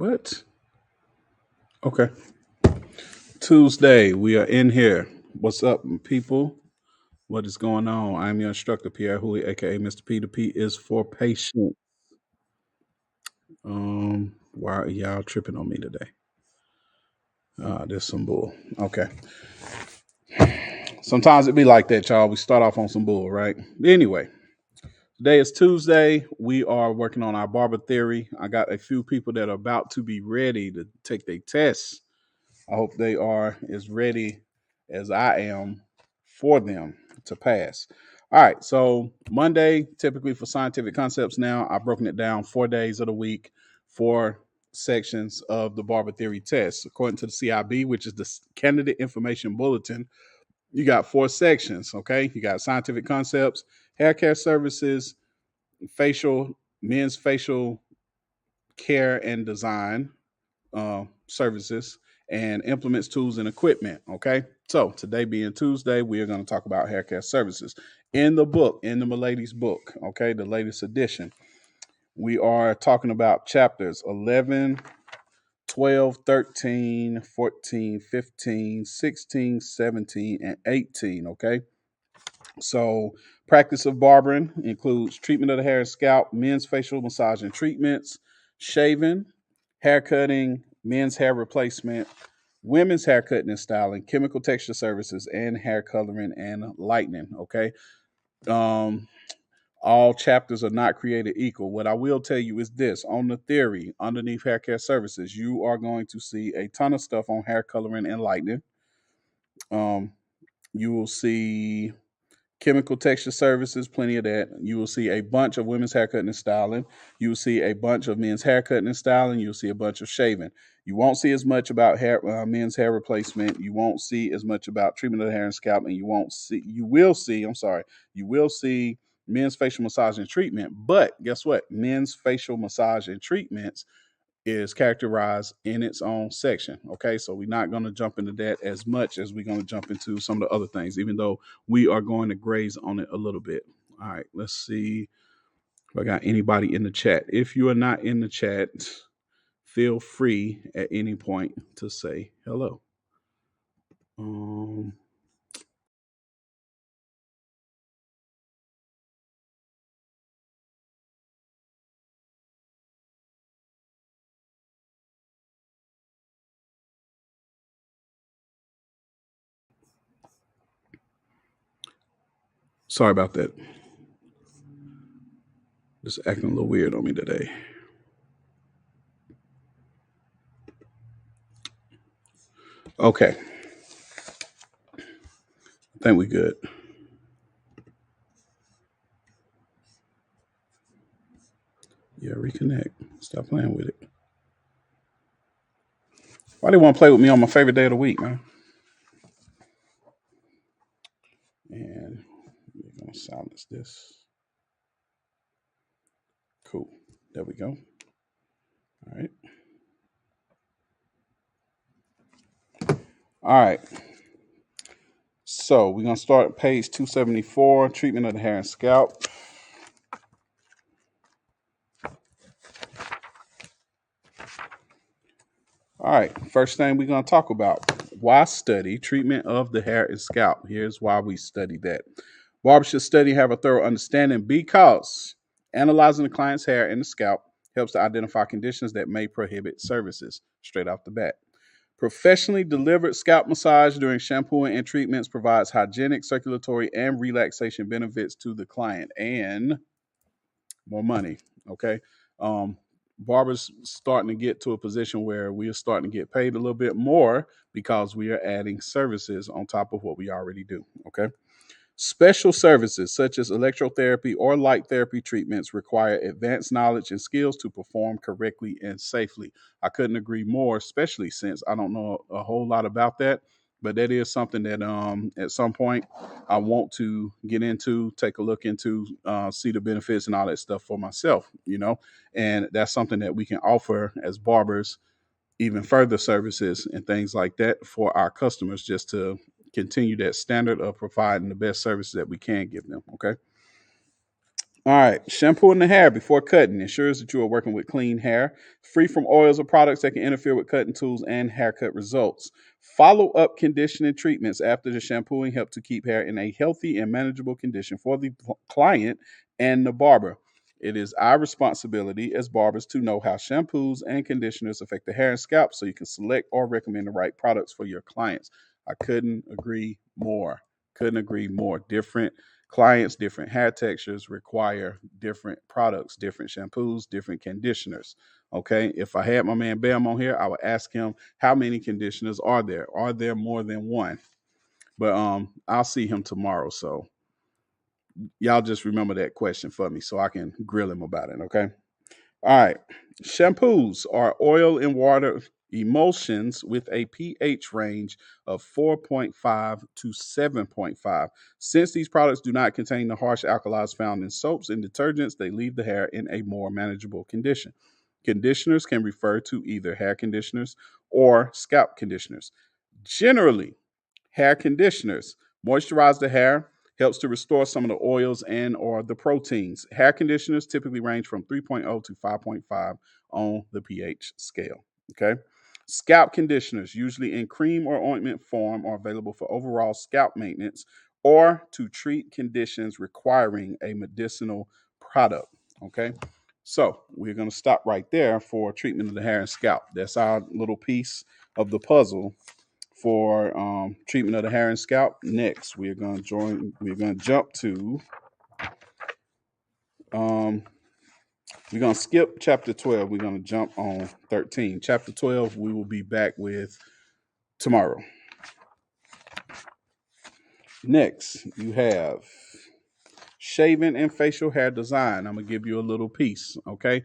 What? Okay. Tuesday, we are in here. What's up, people? What is going on? I'm your instructor, Pierre Hui, aka Mr. P. The P is for patient. Why are y'all tripping on me today? There's some bull. Okay. Sometimes it be like that, y'all. We start off on some bull, right? Anyway, today is Tuesday. We are working on our barber theory. I got a few people that are about to be ready to take their tests. I hope they are as ready as I am for them to pass. All right, so Monday, typically for scientific concepts now, I've broken it down 4 days of the week, 4 sections of the Barber Theory test. According to the CIB, which is the Candidate Information Bulletin, you got 4 sections, okay? You got scientific concepts, hair care services, men's facial care and design, services, and implements, tools, and equipment. Okay. So today being Tuesday, we are going to talk about hair care services. In the book, in the Milady's book, okay, the latest edition, we are talking about chapters 11, 12, 13, 14, 15, 16, 17, and 18. Okay. So practice of barbering includes treatment of the hair and scalp, men's facial massage and treatments, shaving, hair cutting, men's hair replacement, women's hair cutting and styling, chemical texture services, and hair coloring and lightening. Okay. Um, all chapters are not created equal. What I will tell you is this: on the theory, underneath hair care services, you are going to see a ton of stuff on hair coloring and lightening. Um, you will see chemical texture services, plenty of that. You will see a bunch of women's haircutting and styling. You will see a bunch of men's haircutting and styling. You'll see a bunch of shaving. You won't see as much about men's hair replacement. You won't see as much about treatment of the hair and scalp, and you will see, you will see men's facial massage and treatment. But guess what? Men's facial massage and treatments is characterized in its own section. Okay, so we're not going to jump into that as much as we're going to jump into some of the other things, even though we are going to graze on it a little bit. All right, let's see if I got anybody in the chat. If you are not in the chat, feel free at any point to say hello. Um, Sorry about that. Just acting a little weird on me today. Okay, I think we good. Yeah, reconnect. Stop playing with it. Why do you want to play with me on my favorite day of the week, man? And we're gonna silence this. Cool. There we go. All right. All right. So we're gonna start at page 274, treatment of the hair and scalp. All right. First thing we're gonna talk about: why study treatment of the hair and scalp? Here's why we study that. Barbers should study and have a thorough understanding because analyzing the client's hair and the scalp helps to identify conditions that may prohibit services. Straight off the bat. Professionally delivered scalp massage during shampooing and treatments provides hygienic, circulatory, and relaxation benefits to the client and more money. Okay. Um, Barbers starting to get to a position where we are starting to get paid a little bit more because we are adding services on top of what we already do. Okay. Special services such as electrotherapy or light therapy treatments require advanced knowledge and skills to perform correctly and safely. I couldn't agree more, especially since I don't know a whole lot about that. But that is something that at some point I want to get into, take a look into, see the benefits and all that stuff for myself, and that's something that we can offer as barbers, even further services and things like that for our customers, just to continue that standard of providing the best services that we can give them. Okay. All right, shampooing the hair before cutting ensures that you are working with clean hair, free from oils or products that can interfere with cutting tools and haircut results. Follow up conditioning treatments after the shampooing help to keep hair in a healthy and manageable condition for the client and the barber. It is our responsibility as barbers to know how shampoos and conditioners affect the hair and scalp so you can select or recommend the right products for your clients. I couldn't agree more. Couldn't agree more. Different clients, different hair textures require different products, different shampoos, different conditioners. Okay. If I had my man Bam on here, I would ask him how many conditioners are there? Are there more than one? But I'll see him tomorrow. So y'all just remember that question for me so I can grill him about it. Okay. All right. Shampoos are oil and water emulsions with a pH range of 4.5 to 7.5. Since these products do not contain the harsh alkalis found in soaps and detergents, they leave the hair in a more manageable condition. Conditioners can refer to either hair conditioners or scalp conditioners. Generally, hair conditioners moisturize the hair, helps to restore some of the oils and or the proteins. Hair conditioners typically range from 3.0 to 5.5 on the pH scale. Okay. Scalp conditioners, usually in cream or ointment form, are available for overall scalp maintenance or to treat conditions requiring a medicinal product. Okay. So we're going to stop right there for treatment of the hair and scalp. That's our little piece of the puzzle for treatment of the hair and scalp. Next, we're going to join. We're going to jump to. Um, we're going to skip chapter 12. We're going to jump on 13. Chapter 12. We will be back with tomorrow. Next, you have shaving and facial hair design. I'm gonna give you a little piece. Okay,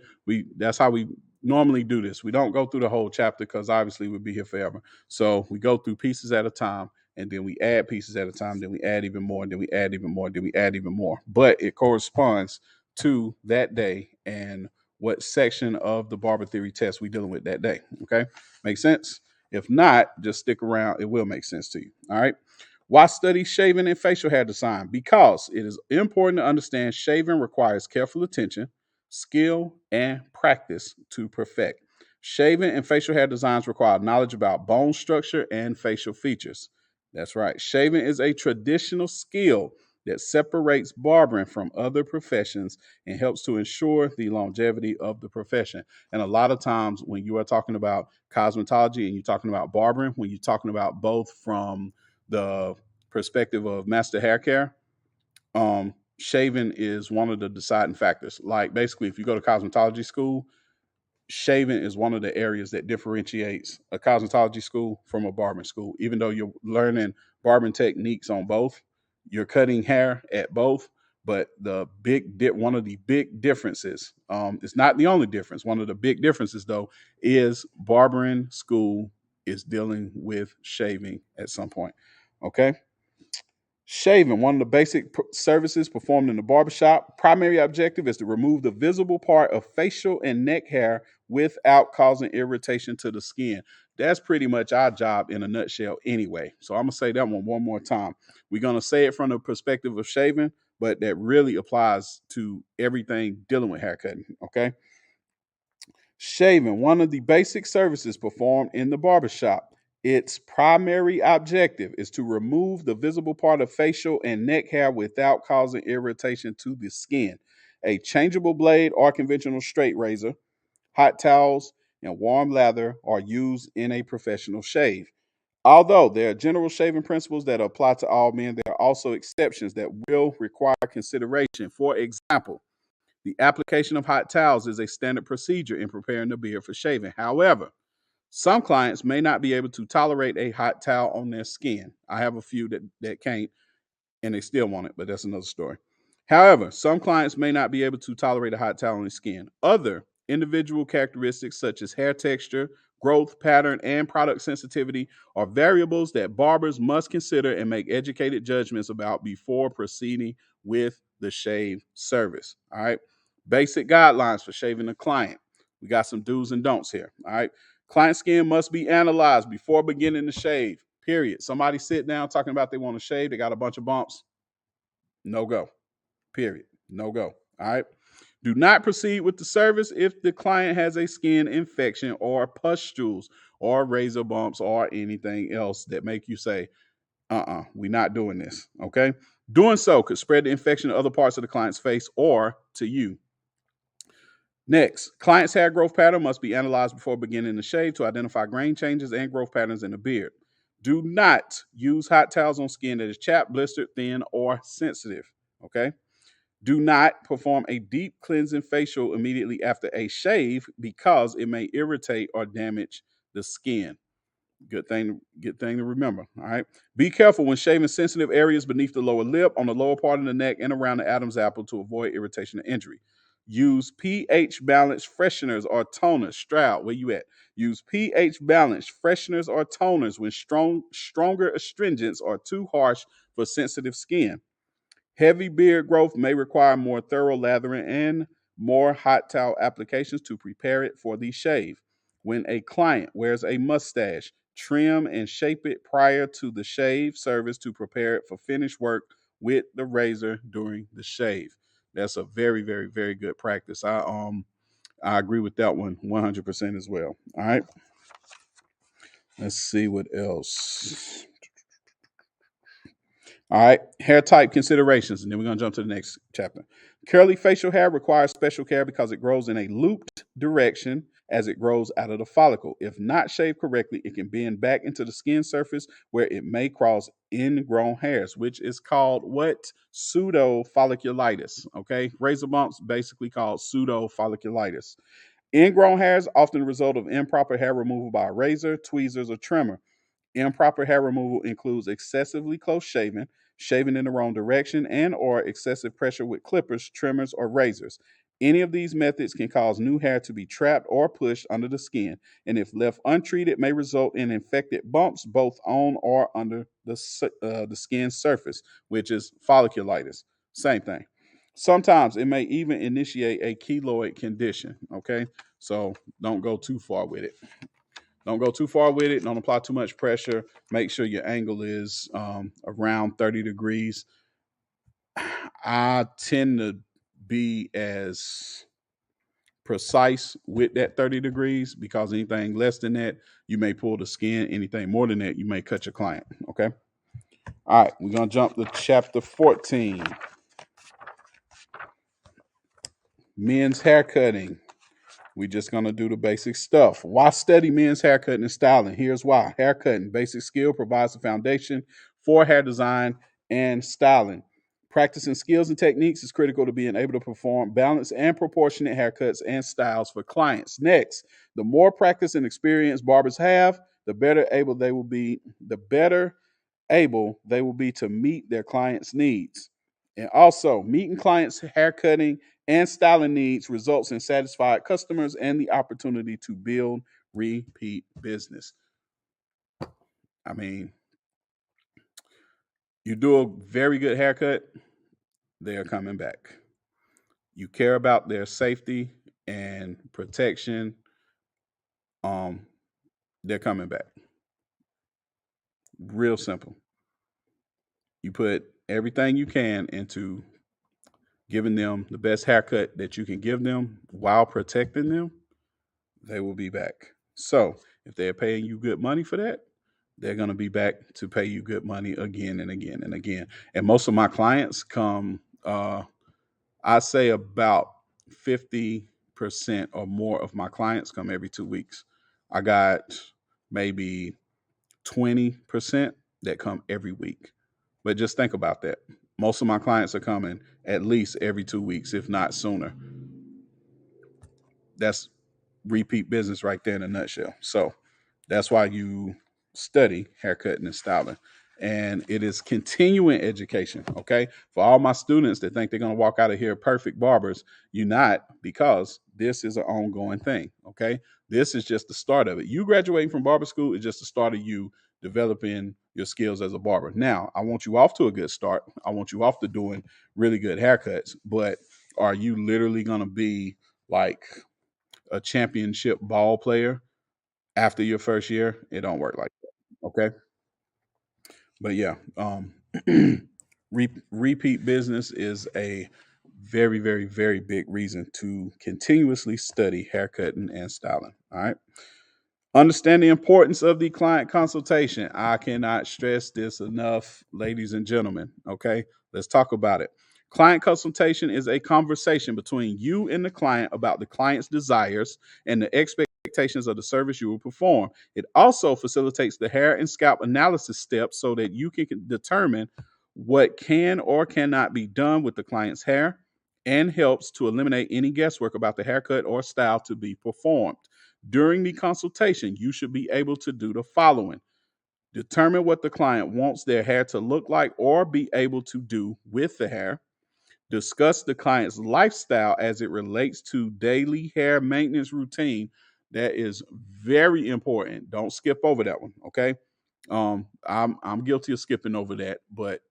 that's how we normally do this. We don't go through the whole chapter because obviously we'll be here forever. So we go through pieces at a time, and then we add pieces at a time. Then we add even more, and then we add even more, then we add even more. But it corresponds to that day and what section of the Barber Theory test we dealing with that day. Okay, make sense? If not, just stick around. It will make sense to you. All right. Why study shaving and facial hair design? Because it is important to understand shaving requires careful attention, skill, and practice to perfect. Shaving and facial hair designs require knowledge about bone structure and facial features. That's right. Shaving is a traditional skill that separates barbering from other professions and helps to ensure the longevity of the profession. And a lot of times, when you are talking about cosmetology and you're talking about barbering, when you're talking about both from the perspective of master hair care, shaving is one of the deciding factors. Like basically, if you go to cosmetology school, shaving is one of the areas that differentiates a cosmetology school from a barbering school. Even though you're learning barbering techniques on both, you're cutting hair at both. But one of the big differences, it's not the only difference. One of the big differences, though, is barbering school is dealing with shaving at some point. Okay. Shaving, one of the basic services performed in the barbershop. Primary objective is to remove the visible part of facial and neck hair without causing irritation to the skin. That's pretty much our job in a nutshell anyway. So I'm going to say that one more time. We're going to say it from the perspective of shaving, but that really applies to everything dealing with haircutting. Okay. Shaving, one of the basic services performed in the barbershop. Its primary objective is to remove the visible part of facial and neck hair without causing irritation to the skin. A changeable blade or conventional straight razor, hot towels, and warm lather are used in a professional shave. Although there are general shaving principles that apply to all men, there are also exceptions that will require consideration. For example, the application of hot towels is a standard procedure in preparing the beard for shaving. However, some clients may not be able to tolerate a hot towel on their skin. I have a few that can't and they still want it, but that's another story. However, some clients may not be able to tolerate a hot towel on their skin. Other individual characteristics such as hair texture, growth pattern, and product sensitivity are variables that barbers must consider and make educated judgments about before proceeding with the shave service. All right. Basic guidelines for shaving a client. We got some do's and don'ts here. All right. Client skin must be analyzed before beginning to shave. Period. Somebody sit down talking about they want to shave, they got a bunch of bumps. No go. Period. No go. All right. Do not proceed with the service if the client has a skin infection or pustules or razor bumps or anything else that make you say, we're not doing this. Okay. Doing so could spread the infection to other parts of the client's face or to you. Next, client's hair growth pattern must be analyzed before beginning the shave to identify grain changes and growth patterns in the beard. Do not use hot towels on skin that is chapped, blistered, thin, or sensitive. Okay. Do not perform a deep cleansing facial immediately after a shave because it may irritate or damage the skin. Good thing to remember. All right. Be careful when shaving sensitive areas beneath the lower lip, on the lower part of the neck, and around the Adam's apple to avoid irritation and injury. Use pH balanced fresheners or toners. Stroud, where you at? Use pH balanced fresheners or toners when stronger astringents are too harsh for sensitive skin. Heavy beard growth may require more thorough lathering and more hot towel applications to prepare it for the shave. When a client wears a mustache, trim and shape it prior to the shave service to prepare it for finished work with the razor during the shave. That's a very, very, very good practice. I agree with that one 100% as well. All right. Let's see what else. All right, hair type considerations, and then we're going to jump to the next chapter. Curly facial hair requires special care because it grows in a looped direction as it grows out of the follicle. If not shaved correctly, it can bend back into the skin surface where it may cause ingrown hairs, which is called what? Pseudo folliculitis. Okay, razor bumps basically called pseudo folliculitis. Ingrown hairs often result of improper hair removal by a razor, tweezers, or trimmer. Improper hair removal includes excessively close shaving, shaving in the wrong direction, and or excessive pressure with clippers, trimmers, or razors. Any of these methods can cause new hair to be trapped or pushed under the skin, and if left untreated, may result in infected bumps both on or under the skin surface, which is folliculitis. Same thing. Sometimes it may even initiate a keloid condition. Okay, so don't go too far with it. Don't go too far with it. Don't apply too much pressure. Make sure your angle is around 30 degrees. I tend to be as precise with that 30 degrees because anything less than that, you may pull the skin. Anything more than that, you may cut your client. Okay. All right. We're going to jump to chapter 14. Men's hair cutting. We're just going to do the basic stuff. Why study men's haircutting and styling? Here's why. Haircutting, basic skill, provides the foundation for hair design and styling. Practicing skills and techniques is critical to being able to perform balanced and proportionate haircuts and styles for clients. Next, the more practice and experience barbers have, the better able they will be to meet their clients' needs. And also, meeting clients' haircutting and styling needs results in satisfied customers and the opportunity to build repeat business. I mean, you do a very good haircut, they are coming back. You care about their safety and protection, um, they're coming back. Real simple. You put everything you can into giving them the best haircut that you can give them while protecting them, they will be back. So if they're paying you good money for that, they're going to be back to pay you good money again and again and again. And most of my clients come, I say about 50% or more of my clients come every 2 weeks. I got maybe 20% that come every week. But just think about that. Most of my clients are coming at least every 2 weeks, if not sooner. That's repeat business right there in a nutshell. So that's why you study haircutting and styling. And it is continuing education. Okay. For all my students that think they're going to walk out of here perfect barbers, you're not, because this is an ongoing thing. Okay. This is just the start of it. You graduating from barber school is just the start of you developing your skills as a barber. Now, I want you off to a good start. I want you off to doing really good haircuts. But are you literally going to be like a championship ball player after your first year? It don't work like that. Okay. But yeah, repeat business is a Very, very, very big reason to continuously study haircutting and styling. All right. Understand the importance of the client consultation. I cannot stress this enough, ladies and gentlemen. Okay, let's talk about it. Client consultation is a conversation between you and the client about the client's desires and the expectations of the service you will perform. It also facilitates the hair and scalp analysis steps so that you can determine what can or cannot be done with the client's hair and helps to eliminate any guesswork about the haircut or style to be performed. During the consultation, you should be able to do the following: determine what the client wants their hair to look like or be able to do with the hair, discuss the client's lifestyle as it relates to daily hair maintenance routine. That is very important. Don't skip over that one, okay? I'm guilty of skipping over that, but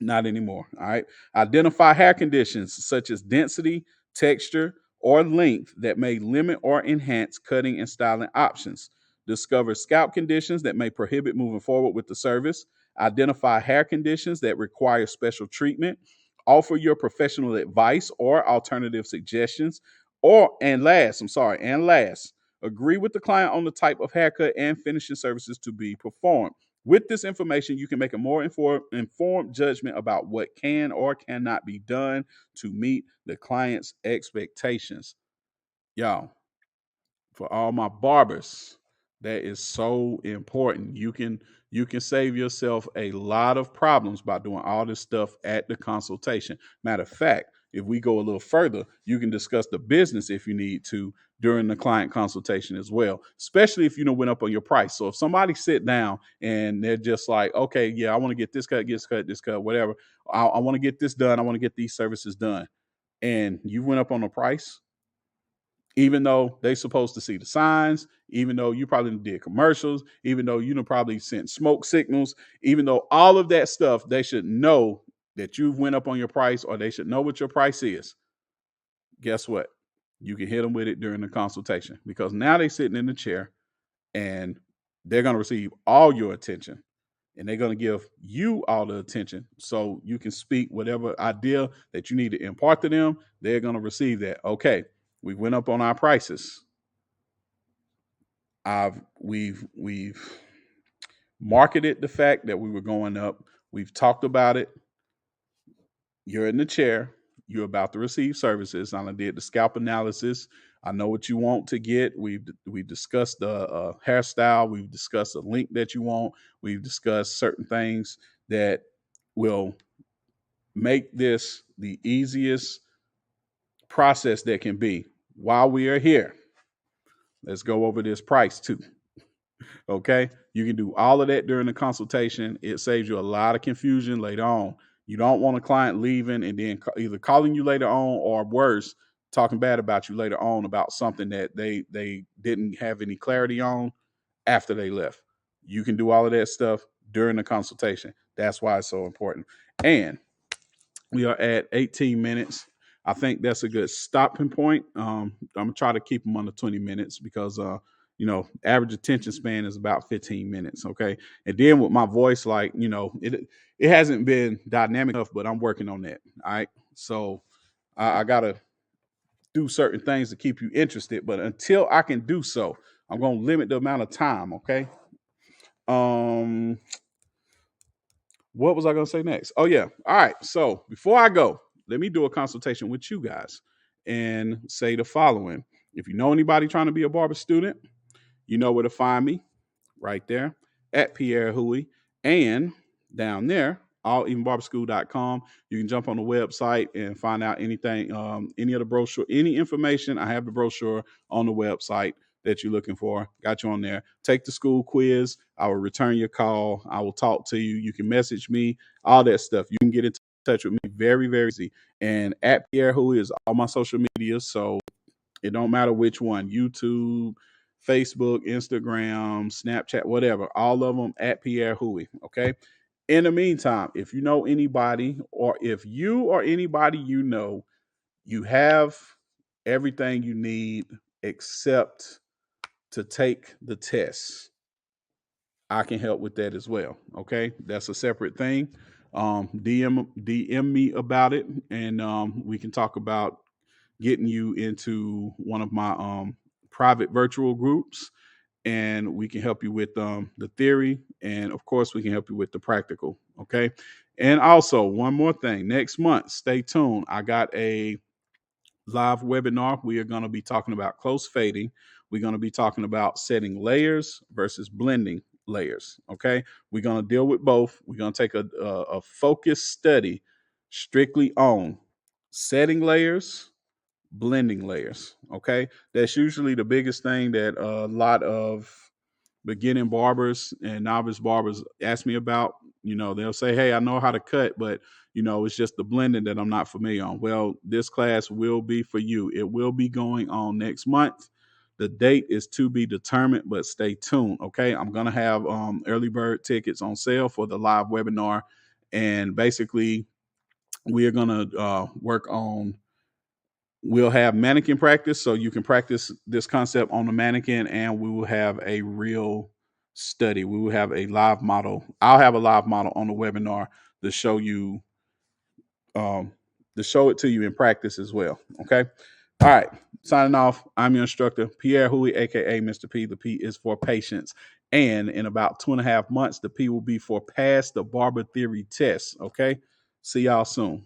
not anymore. All right. Identify hair conditions such as density, texture, or length that may limit or enhance cutting and styling options. Discover scalp conditions that may prohibit moving forward with the service. Identify hair conditions that require special treatment. Offer your professional advice or alternative suggestions. And last, agree with the client on the type of haircut and finishing services to be performed. With this information, you can make a more informed judgment about what can or cannot be done to meet the client's expectations. Y'all, for all my barbers, that is so important. You can save yourself a lot of problems by doing all this stuff at the consultation. Matter of fact, if we go a little further, you can discuss the business if you need to during the client consultation as well, especially if you know went up on your price. So if somebody sit down and they're just like, okay, yeah, I want to get this cut, this cut, whatever. I want to get this done. I want to get these services done. And you went up on the price, even though they supposed to see the signs, even though you probably did commercials, even though you know probably sent smoke signals, even though all of that stuff, they should know that you went up on your price or they should know what your price is. Guess what? You can hit them with it during the consultation because now they're sitting in the chair and they're going to receive all your attention and they're going to give you all the attention so you can speak whatever idea that you need to impart to them. They're going to receive that. Okay, we went up on our prices. We've marketed the fact that we were going up. We've talked about it. You're in the chair. You're about to receive services. I did the scalp analysis. I know what you want to get. We've discussed the hairstyle. We've discussed the length that you want. We've discussed certain things that will make this the easiest process that can be. While we are here, let's go over this price too. Okay. You can do all of that during the consultation. It saves you a lot of confusion later on. You don't want a client leaving and then either calling you later on or worse, talking bad about you later on about something that they didn't have any clarity on after they left. You can do all of that stuff during the consultation. That's why it's so important. And we are at 18 minutes. I think that's a good stopping point. I'm gonna try to keep them under 20 minutes because average attention span is about 15 minutes. Okay. And then with my voice, like, it hasn't been dynamic enough, but I'm working on that. All right. So I gotta do certain things to keep you interested. But until I can do so, I'm gonna limit the amount of time. Okay. Um what was I going to say next? Oh, yeah. All right. So before I go, let me do a consultation with you guys and say the following. If you know anybody trying to be a barber student, you know where to find me right there at Pierre Huey. And down there, allevenbarberschool.com. You can jump on the website and find out anything, any of the brochure, any information. I have the brochure on the website that you're looking for. Got you on there. Take the school quiz. I will return your call. I will talk to you. You can message me, all that stuff. You can get in touch with me very, very easy. And at Pierre Huey is all my social media. So it don't matter which one, YouTube, Facebook, Instagram, Snapchat, whatever, all of them at Pierre Huey. Okay. In the meantime, if you know anybody or if you or anybody you have everything you need except to take the test, I can help with that as well. Okay. That's a separate thing. DM me about it, and we can talk about getting you into one of my private virtual groups, and we can help you with the theory, and of course we can help you with the practical. Okay. And also one more thing, next month, stay tuned. I got a live webinar. We are going to be talking about close fading. We're going to be talking about setting layers versus blending layers. Okay. We're going to deal with both. We're going to take a focused study strictly on setting layers, blending layers. Okay. That's usually the biggest thing that a lot of beginning barbers and novice barbers ask me about. They'll say, "Hey, I know how to cut, but it's just the blending that I'm not familiar on." Well, this class will be for you. It will be going on next month. The date is to be determined, but stay tuned. Okay, I'm gonna have early bird tickets on sale for the live webinar, and basically we are gonna work on. We'll have mannequin practice, so you can practice this concept on the mannequin, and we will have a real study. We will have a live model. I'll have a live model on the webinar to show you, um, to show it to you in practice as well. Okay. All right. Signing off. I'm your instructor, Pierre Huey, aka Mr. P. The P is for patience. And in about 2.5 months, the P will be for pass the Barber Theory test. Okay. See y'all soon.